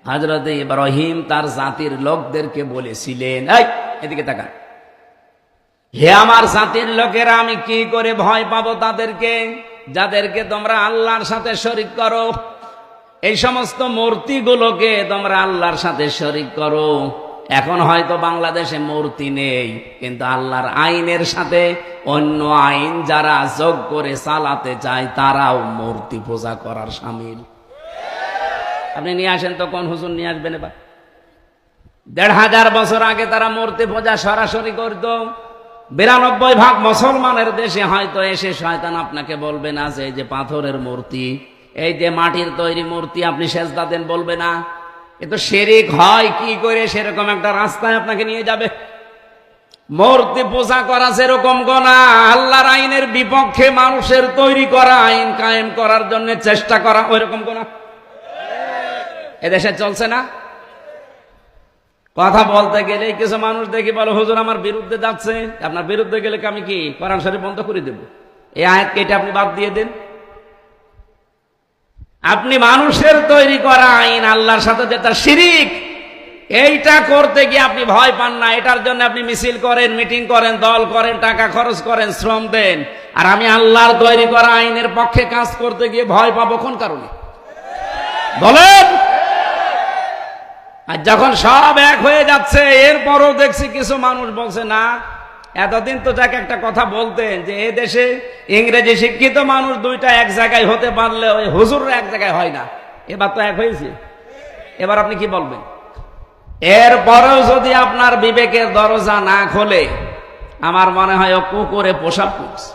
হযরত ইব্রাহিম তার জাতির লোকদেরকে বলেছিলেন, এই এদিকে তাকান, হে আমার জাতির লোকেরা, আমি কি করে ভয় পাবো তাদেরকে যাদেরকে তোমরা আল্লাহর সাথে শরীক করো। এই সমস্ত মূর্তিগুলোকে তোমরা আল্লাহর সাথে শরীক করো। এখন হয়তো বাংলাদেশে মূর্তি নেই, কিন্তু আল্লাহর আইনের সাথে অন্য আইন যারা যোগ করে চালাতে চায় তারাও মূর্তি পূজা করার শামিল। আপনি নিয়ে আসেন তো, কোন হুজুর নিয়ে আসবেন এবার? ১৫০০ বছর আগে তারা মূর্তি পূজা সরাসরি করত। ৯২% মুসলমানের দেশে হয়তো এসে শয়তান আপনাকে বলবে না যে এই যে পাথরের মূর্তি, এই যে মাটির তৈরি মূর্তি আপনি সেজদা দেন, বলবে না। এ তো শিরক হয় কি করে, সেরকম একটা রাস্তায় আপনাকে নিয়ে যাবে। মূর্তি পূজা করা যেরকম গুনাহ, আল্লাহর আইনের বিপক্ষে মানুষের তৈরি করা আইন কায়েম করার জন্য চেষ্টা করা ওইরকম গুনাহ। এদেশে চলছে না? কথা বলতে গেলে কিছু মানুষ দেখি বলে, হুজুর আমার বিরুদ্ধে যাচ্ছে। আপনার বিরুদ্ধে গেলে আমি কি কোরআন শরীফ বন্ধ করে দেব? এই আয়াত কেটে আপনি বাদ দিয়ে দেন। আপনি মানুষের তৈরি করা আইন আল্লাহর সাথে যেটা শিরিক, এইটা করতে গিয়ে আপনি ভয় পান না। এটার জন্য আপনি মিছিল করেন, মিটিং করেন, দল করেন, টাকা খরচ করেন, শ্রম দেন। আর আমি আল্লাহর তৈরি করা আইনের পক্ষে কাজ করতে গিয়ে ভয় পাবো কোন কারণে বলেন? আর যখন সব এক হয়ে যাচ্ছে, এরপরও দেখছি কিছু মানুষ বলছে না। এতদিন তো যাকে একটা কথা বলতেন যে এ দেশে ইংরেজি শিক্ষিত মানুষ দুইটা এক জায়গায় হতে পারলে ওই হুজুররা এক জায়গায় হয় না। এবার তো এক হয়েছে, এবার আপনি কি বলবেন? এরপরেও যদি আপনার বিবেকের দরজা না খোলে, আমার মনে হয় ও কুকুরে পোশাক করছে।